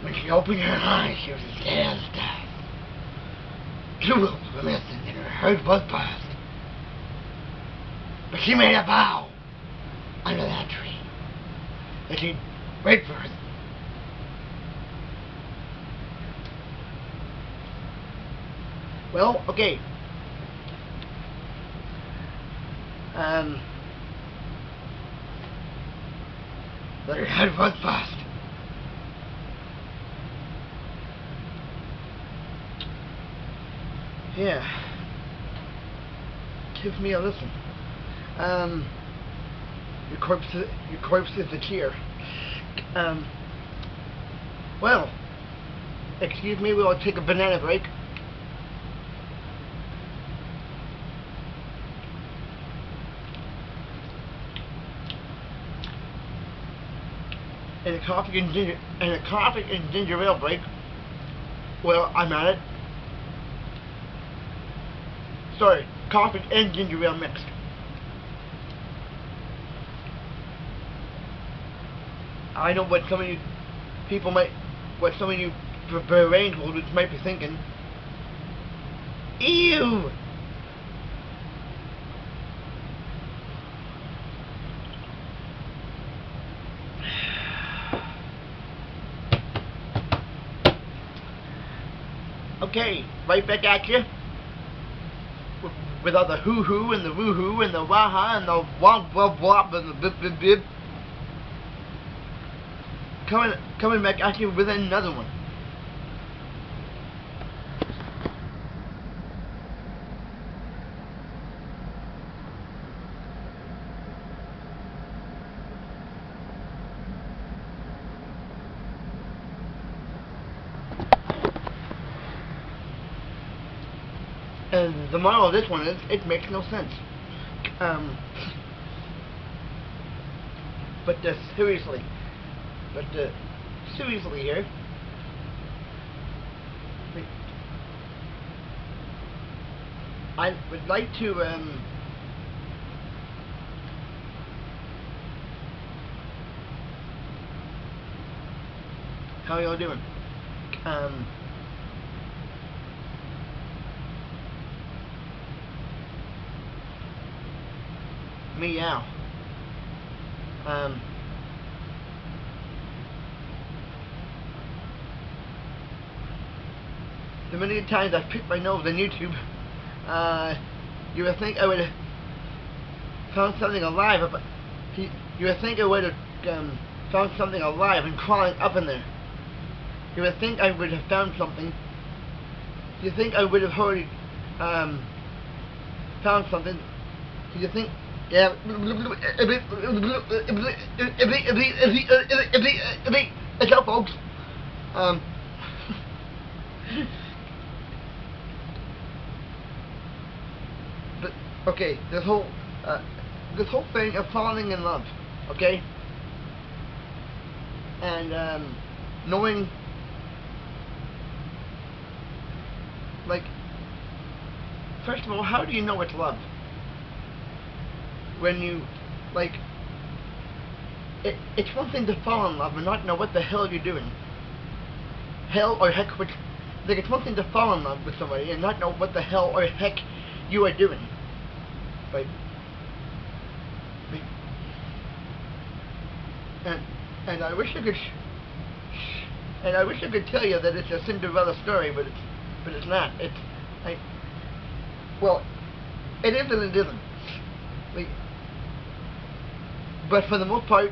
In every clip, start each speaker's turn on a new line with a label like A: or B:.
A: When she opened her eyes, she was as dead as death. Jewels were missing and her heart was burst. But she made a vow under that tree that she'd wait for us. Well, okay. But her head was burst. Yeah. Give me a listen. Your corpse is a cheer. Well, excuse me, we'll take a banana break. And a coffee and ginger ale break. Well, I'm at it. Sorry, coffee and ginger ale mixed. I know what some of you brain holders might be thinking. Ew! Okay, right back at you. With all the hoo-hoo and the woo-hoo and the wah-ha and the womp-womp-womp and the bip-bip-bip. Coming back at you with another one. And the moral of this one is, it makes no sense. But seriously here, I would like to, how y'all doing? Meow. The many times I've picked my nose on YouTube, you would think I would have found something alive. You would think I would have found something alive and crawling up in there. You would think I would have found something. You think I would have already found something. You think, yeah. It's up, folks. But okay, this whole thing of falling in love, okay, and knowing, like, first of all, how do you know it's love? When you, like, it's one thing to fall in love and not know what the hell you're doing. Hell or heck, which, like, it's one thing to fall in love with somebody and not know what the hell or heck you are doing. Right? And I wish I could, and I wish I could tell you that it's a Cinderella story, but it's not. Well, it is and it isn't. Like, but for the most part,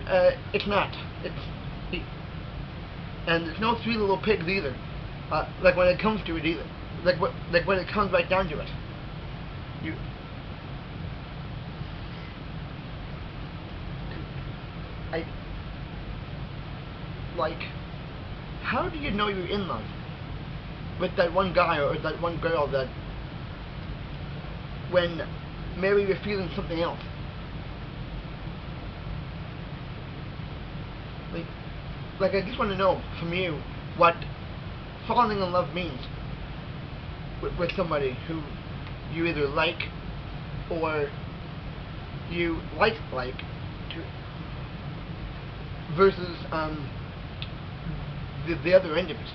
A: it's not. And there's no three little pigs either. Like when it comes to it either. Like when it comes right down to it. Like, how do you know you're in love with that one guy or that one girl that when maybe you're feeling something else? Like I just want to know from you what falling in love means with somebody who you either like or you like versus the other end of it.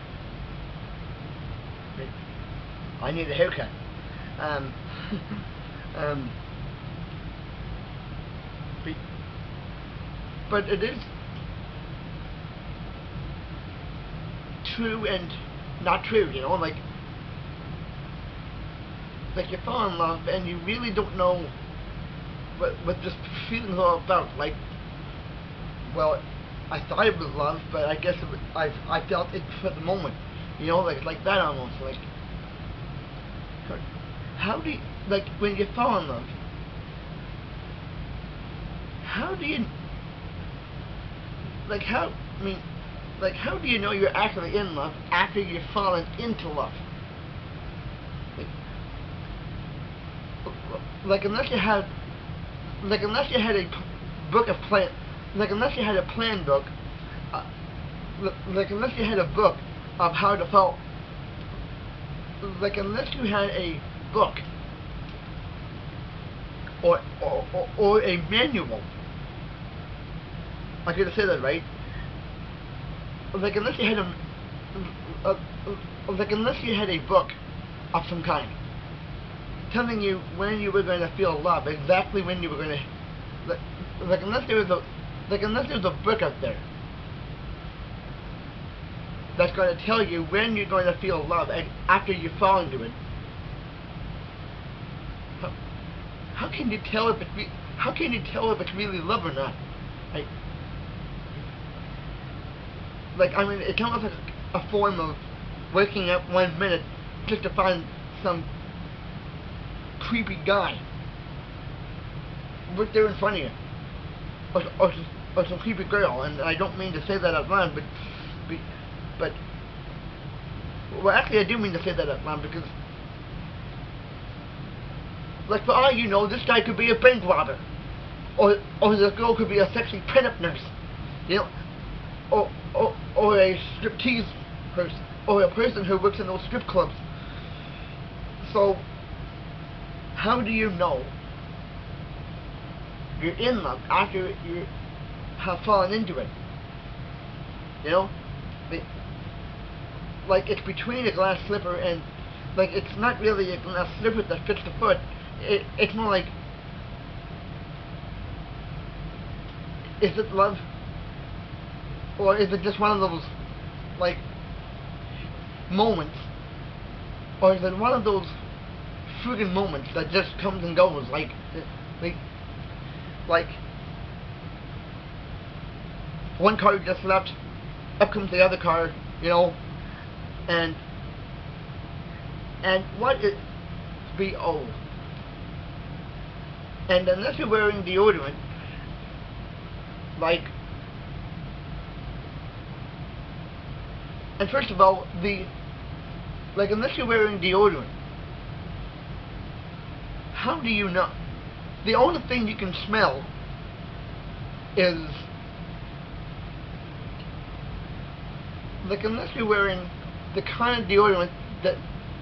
A: I need a haircut. Um, um, but it is true and not true, you know, like you fall in love and you really don't know what this feeling is all about. Like, well, I thought it was love, but I guess I felt it for the moment, you know, like that almost. Like, how do you, like, when you fall in love, how do you, like, how do you know you're actually in love after you've fallen into love? Like unless you had a book of plan, like unless you had a plan book, like unless you had a book of how to fall, like unless you had a book or a manual. I gotta say that right. Like unless you had a book of some kind telling you when you were going to feel love, exactly when you were going to, like unless there was a book out there that's going to tell you when you're going to feel love and after you fall into it. How can you tell if it's really love or not? Like, I mean, it's almost like a form of waking up 1 minute just to find some creepy guy right there in front of you, or some creepy girl. And I don't mean to say that out loud, but well, actually, I do mean to say that out loud, because, like, for all you know, this guy could be a bank robber, or the girl could be a sexy pinup nurse, you know. Or a striptease person, or a person who works in those strip clubs. So, how do you know you're in love after you have fallen into it? You know, like it's between a glass slipper and, like, it's not really a glass slipper that fits the foot. It's more like, is it love? Or is it just one of those, like, moments? Or is it one of those friggin' moments that just comes and goes? Like one car just left, up comes the other car, you know, and what is B.O.? And unless you're wearing deodorant, like, and first of all, unless you're wearing deodorant, how do you know? The only thing you can smell is, like, unless you're wearing the kind of deodorant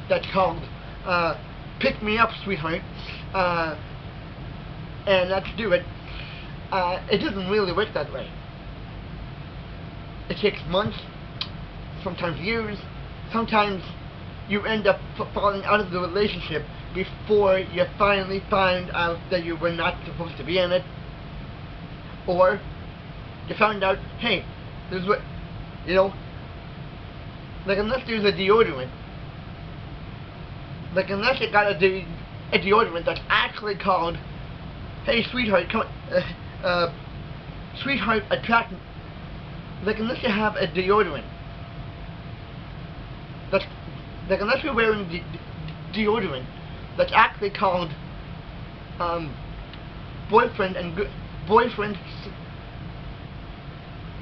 A: that's called "Pick Me Up, Sweetheart," and let's do it. It doesn't really work that way. It takes months, sometimes years, sometimes you end up falling out of the relationship before you finally find out that you were not supposed to be in it, or you found out, hey, there's what, you know, like, unless there's a deodorant, like, unless you got a deodorant that's actually called, hey, sweetheart, come on, sweetheart, attract, like, unless you have a deodorant that's, like, unless you're wearing deodorant that's actually called boyfriend,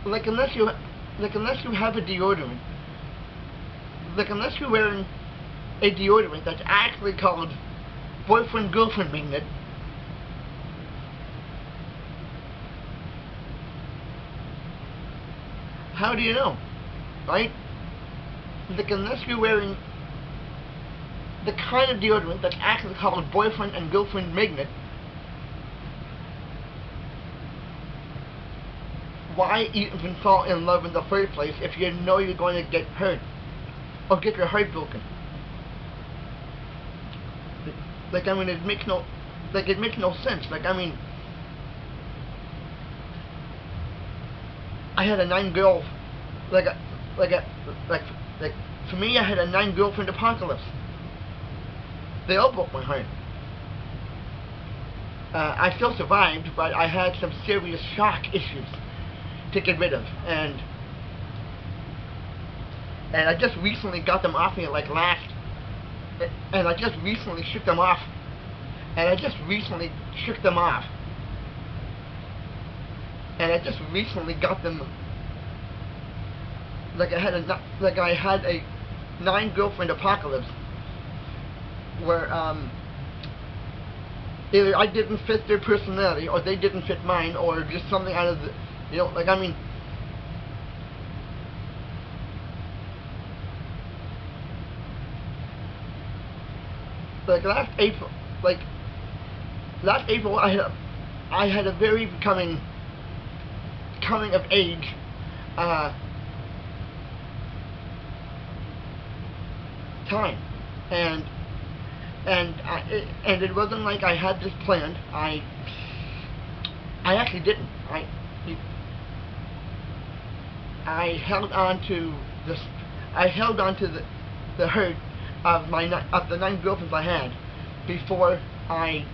A: like, unless you have a deodorant, like, unless you're wearing a deodorant that's actually called boyfriend girlfriend magnet, how do you know, right? Like, unless you're wearing the kind of deodorant that's actually called boyfriend and girlfriend magnet, why even fall in love in the first place if you know you're going to get hurt or get your heart broken? Like, I mean, it makes no sense. Like, I mean, I had a for me, I had a 9 girlfriend apocalypse. They all broke my heart. I still survived, but I had some serious shock issues to get rid of, and I just recently got them off me, like and I just recently shook them off, and I just recently got them. Like, I had a 9 girlfriend apocalypse where either I didn't fit their personality, or they didn't fit mine, or just something out of the, you know, like, I mean, like last April, I had a very coming of age time, and it wasn't like I had this planned. I actually didn't. I held on to the hurt of the 9 girlfriends I had before I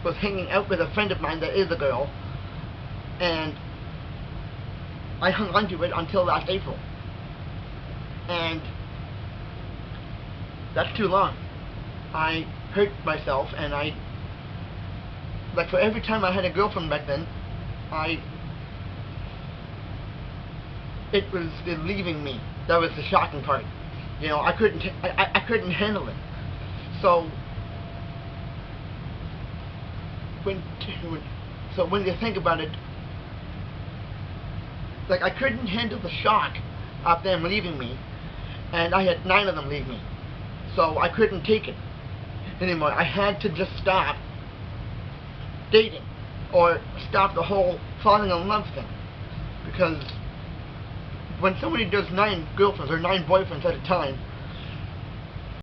A: was hanging out with a friend of mine that is a girl, and I hung on to it until last April, and that's too long. I hurt myself, and for every time I had a girlfriend back then, it was leaving me. That was the shocking part. You know, I couldn't handle it. So when you think about it, like, I couldn't handle the shock of them leaving me, and I had 9 of them leave me. So I couldn't take it anymore. I had to just stop dating, or stop the whole falling in love thing. Because when somebody does 9 girlfriends or 9 boyfriends at a time,